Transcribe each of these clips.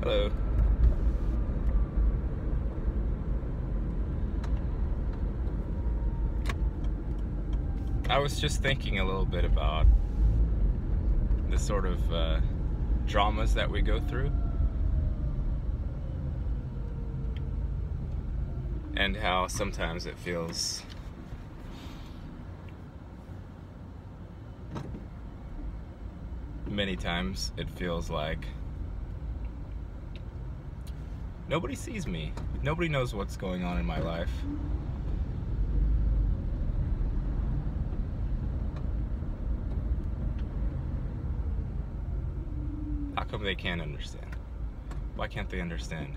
Hello. I was just thinking a little bit about the sort of dramas that we go through and how sometimes it feels many times it feels like nobody sees me. Nobody knows what's going on in my life. How come they can't understand? Why can't they understand?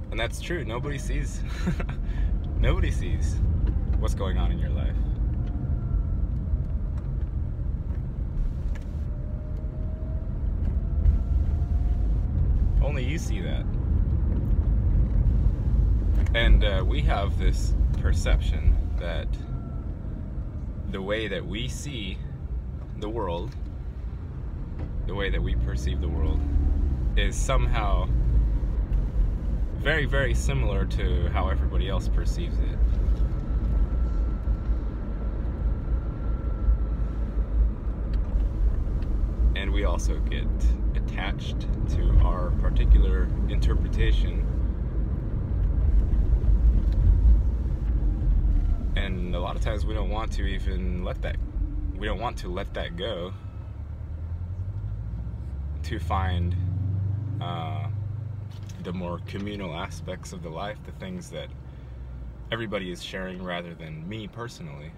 And that's true. Nobody sees. Nobody sees what's going on in your life. Only you see that. And we have this perception that the way that we see the world, the way that we perceive the world, is somehow very, very similar to how everybody else perceives it. And we also get attached to our particular interpretation. And a lot of times we don't want to even let that go to find the more communal aspects of the life, the things that everybody is sharing rather than me personally.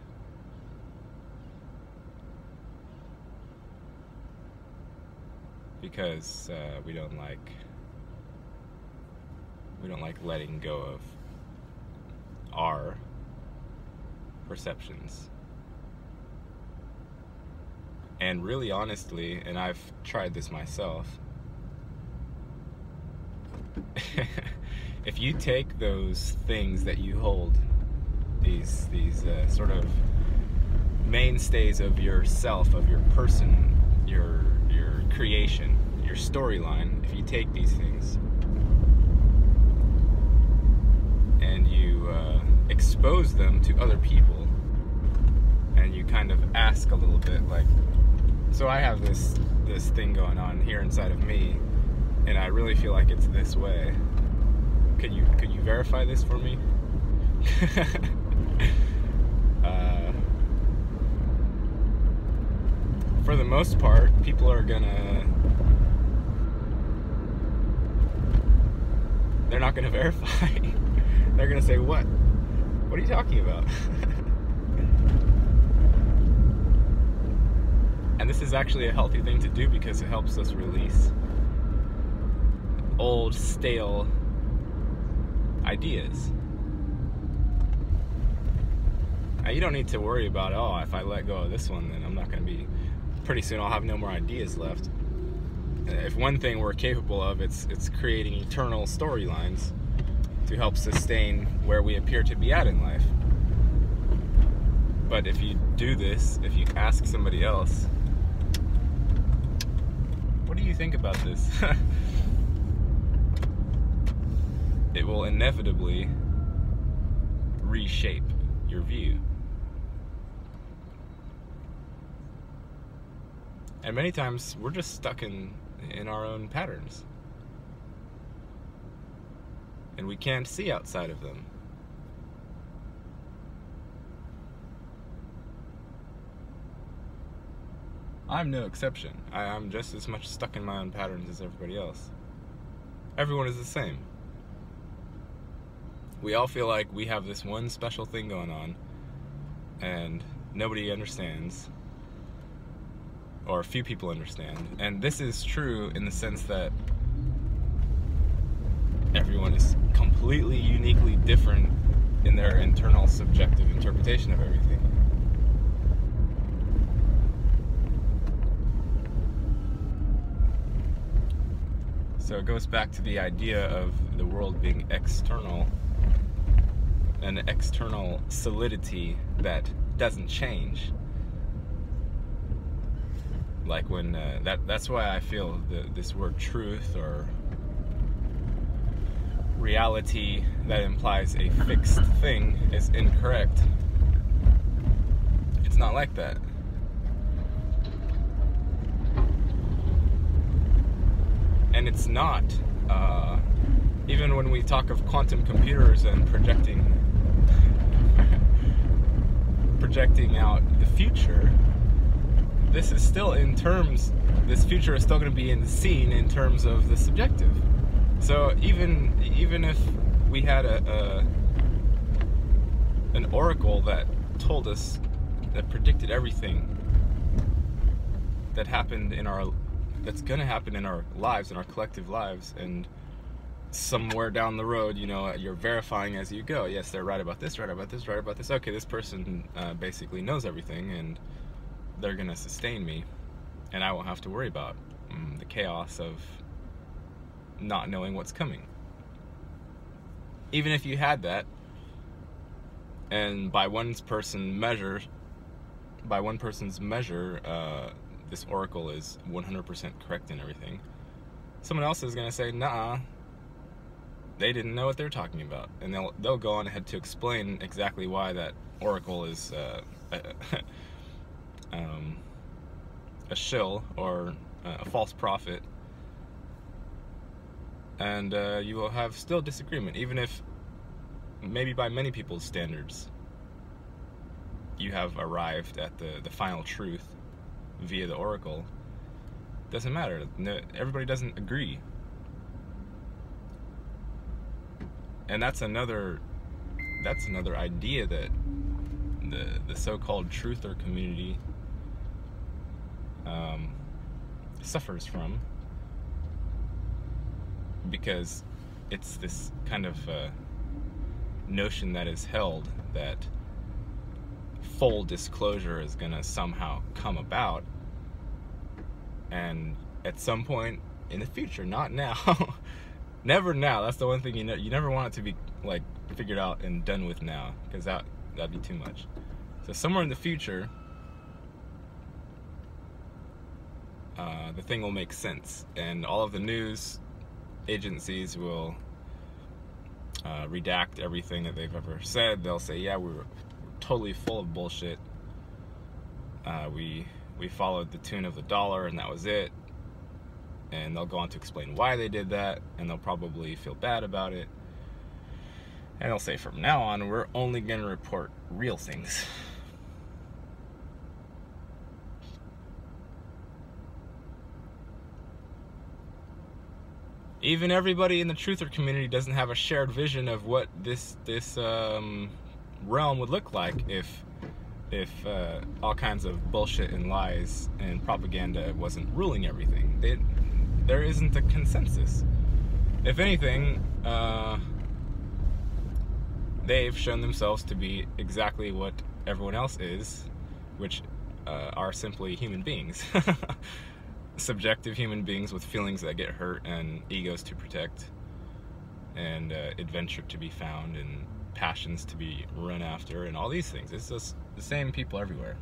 Because we don't like letting go of our perceptions. And really honestly, and I've tried this myself, if you take those things that you hold, these sort of mainstays of yourself, of your person, your creation, your storyline, if you take these things and you expose them to other people, and you kind of ask a little bit, like, so I have this thing going on here inside of me, and I really feel like it's this way. Could you verify this for me? For the most part, people are they're not gonna verify. They're gonna say, what are you talking about? And this is actually a healthy thing to do because it helps us release old, stale ideas. Now, you don't need to worry about, oh, if I let go of this one, then I'm not going to be, pretty soon I'll have no more ideas left. If one thing we're capable of, it's creating eternal storylines to help sustain where we appear to be at in life. But if you do this, if you ask somebody else, what do you think about this? It will inevitably reshape your view. And many times we're just stuck in our own patterns. And we can't see outside of them. I'm no exception. I'm just as much stuck in my own patterns as everybody else. Everyone is the same. We all feel like we have this one special thing going on, and nobody understands, or few people understand. And this is true in the sense that everyone is completely, uniquely different in their internal subjective interpretation of everything. So it goes back to the idea of the world being external, an external solidity that doesn't change. Like when that's why I feel this word truth or reality that implies a fixed thing is incorrect. It's not like that. And it's not. Even when we talk of quantum computers and projecting out the future, this is still this future is still going to be seen in terms of the subjective. So even if we had an oracle that told us, that predicted everything that's going to happen in our lives, in our collective lives, and somewhere down the road, you're verifying as you go. Yes, they're right about this, right about this, right about this. Okay, this person basically knows everything, and they're going to sustain me, and I won't have to worry about the chaos of not knowing what's coming. Even if you had that, and by one person's measure, this oracle is 100% correct in everything, someone else is going to say, nah, they didn't know what they're talking about, and they'll go on ahead to explain exactly why that oracle is a shill or a false prophet. And you will have still disagreement, even if maybe by many people's standards you have arrived at the final truth via the oracle. Doesn't matter. Everybody doesn't agree. And that's another idea that the so-called truther community suffers from, because it's this kind of notion that is held that full disclosure is going to somehow come about, and at some point in the future, not now. Never now. That's the one thing you never want it to be like figured out and done with now, because that'd be too much. So somewhere in the future, the thing will make sense, and all of the news agencies will redact everything that they've ever said. They'll say, yeah, we're totally full of bullshit. We followed the tune of the dollar, and that was it. And they'll go on to explain why they did that, and they'll probably feel bad about it. And they'll say, from now on, we're only going to report real things. Even everybody in the truther community doesn't have a shared vision of what this realm would look like if all kinds of bullshit and lies and propaganda wasn't ruling everything. There isn't a consensus. If anything, they've shown themselves to be exactly what everyone else is, which are simply human beings. Subjective human beings with feelings that get hurt and egos to protect, and adventure to be found, and passions to be run after, and all these things. It's just the same people everywhere.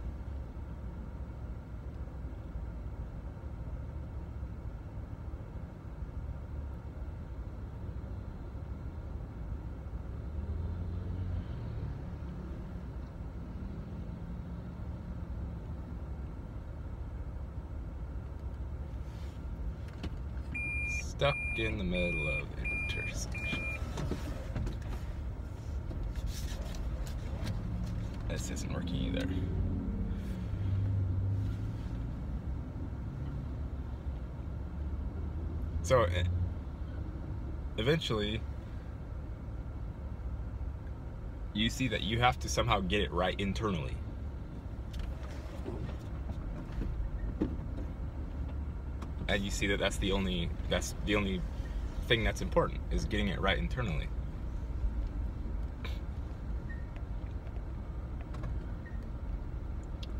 Stuck in the middle of the intersection. This isn't working either. So eventually you see that you have to somehow get it right internally. And you see that that's the only thing that's important, is getting it right internally.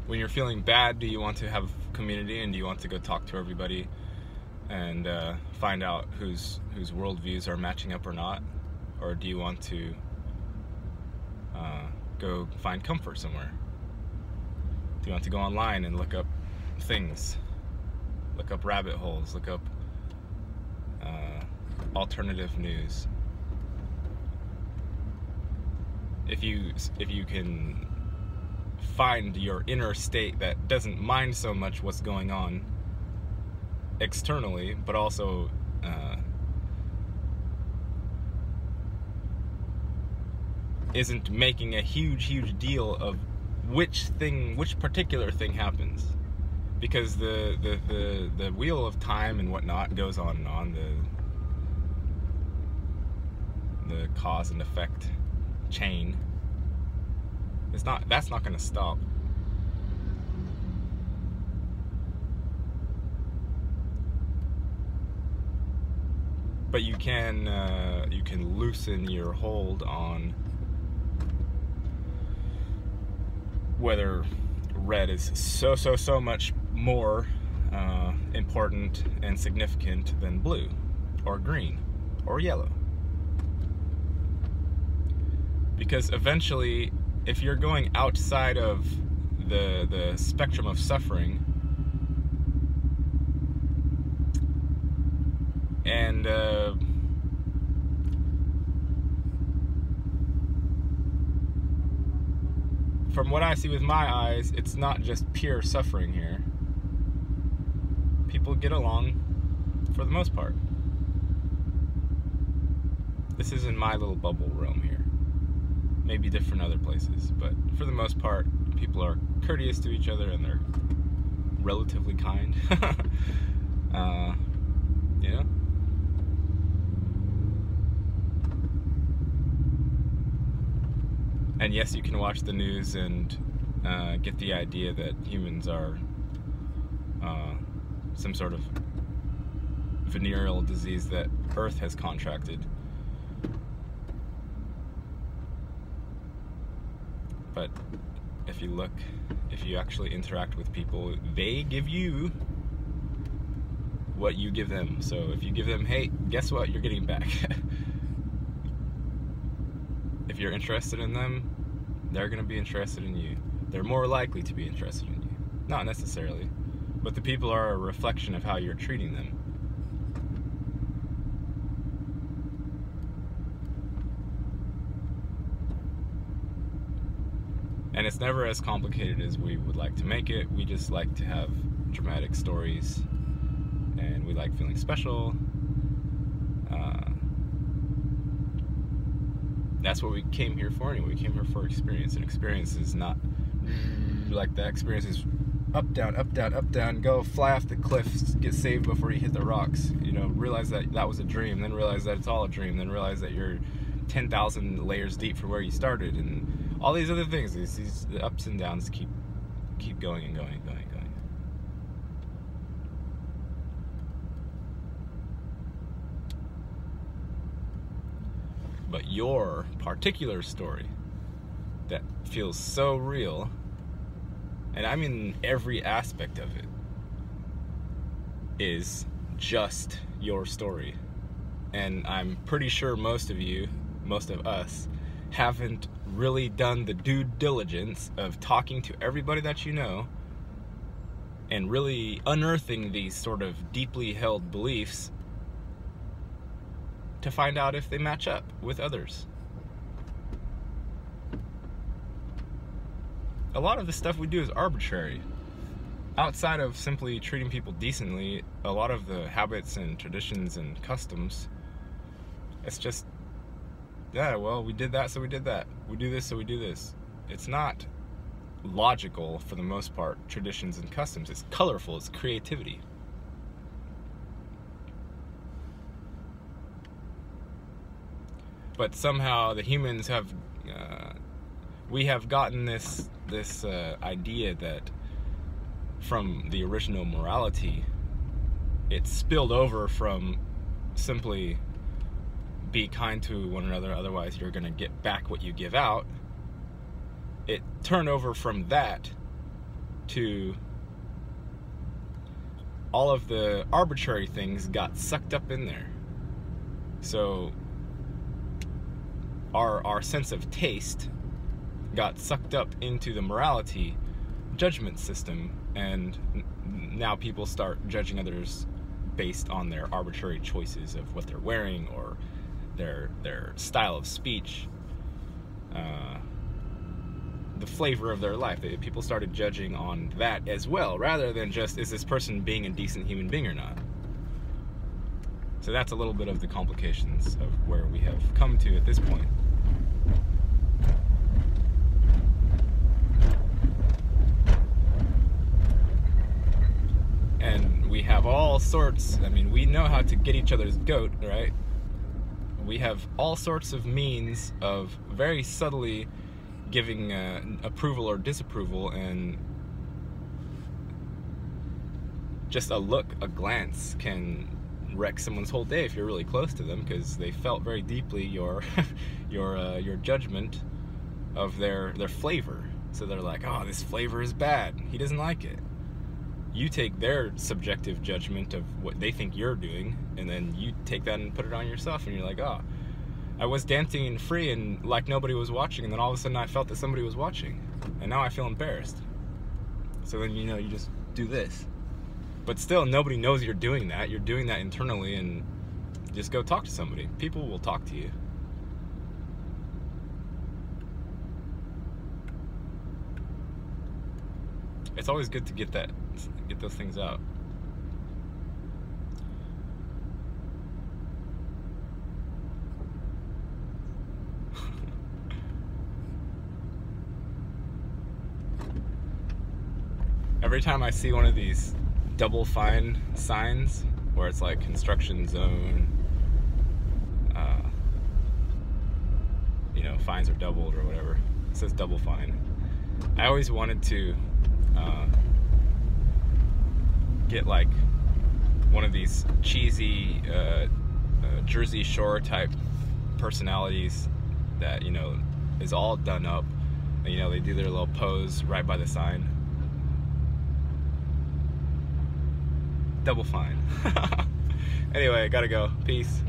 When you're feeling bad, do you want to have community, and do you want to go talk to everybody and find out whose worldviews are matching up or not? Or do you want to go find comfort somewhere? Do you want to go online and look up things, look up rabbit holes, look up alternative news? If you can find your inner state that doesn't mind so much what's going on externally, but also isn't making a huge deal of which particular thing happens, because the wheel of time and whatnot goes on and on, the cause and effect chain. That's not going to stop. But you can loosen your hold on whether red is so much more important and significant than blue or green or yellow. Because eventually, if you're going outside of the spectrum of suffering, and from what I see with my eyes, it's not just pure suffering here. People get along for the most part. This is in my little bubble realm here. Maybe different other places, but for the most part, people are courteous to each other and they're relatively kind. You know? And yes, you can watch the news and get the idea that humans are some sort of venereal disease that Earth has contracted. But if you actually interact with people, they give you what you give them. So if you give them, hey, guess what? You're getting back. If you're interested in them, they're going to be interested in you. They're more likely to be interested in you. Not necessarily, but the people are a reflection of how you're treating them. And it's never as complicated as we would like to make it. We just like to have dramatic stories, and we like feeling special. That's what we came here for anyway. We came here for experience, and experience is not like that. Experience is up, down, up, down, up, down, go, fly off the cliffs, get saved before you hit the rocks. You know, realize that that was a dream, then realize that it's all a dream, then realize that you're 10,000 layers deep from where you started, and all these other things. These ups and downs keep going and going and going and going. But your particular story that feels so real, and I mean every aspect of it, is just your story. And I'm pretty sure most of us, haven't really done the due diligence of talking to everybody that you know and really unearthing these sort of deeply held beliefs to find out if they match up with others. A lot of the stuff we do is arbitrary. Outside of simply treating people decently, a lot of the habits and traditions and customs, it's just, yeah, well, we did that, so we did that. We do this, so we do this. It's not logical for the most part, traditions and customs. It's colorful, it's creativity. But somehow the humans have, we have gotten this idea that from the original morality, it spilled over from simply be kind to one another, otherwise you're going to get back what you give out. It turned over from that to all of the arbitrary things got sucked up in there. So our sense of taste got sucked up into the morality judgment system, and now people start judging others based on their arbitrary choices of what they're wearing or their style of speech, the flavor of their life. People started judging on that as well, rather than just, is this person being a decent human being or not? So that's a little bit of the complications of where we have come to at this point. And we have all sorts, I mean, we know how to get each other's goat, right? We have all sorts of means of very subtly giving approval or disapproval, and just a look, a glance can wreck someone's whole day if you're really close to them, because they felt very deeply your your judgment of their flavor. So they're like, oh, this flavor is bad, he doesn't like it. You take their subjective judgment of what they think you're doing, and then you take that and put it on yourself, and you're like, oh, I was dancing and free and like nobody was watching, and then all of a sudden I felt that somebody was watching, and now I feel embarrassed. So then, you know, you just do this. But still, nobody knows you're doing that. You're doing that internally, and just go talk to somebody. People will talk to you. It's always good to get those things out. Every time I see one of these double fine signs where it's like construction zone, you know, fines are doubled or whatever, it says double fine. I always wanted to get like one of these cheesy Jersey Shore type personalities that, you know, is all done up, and, you know, they do their little pose right by the sign. Double fine. Anyway, gotta go. Peace.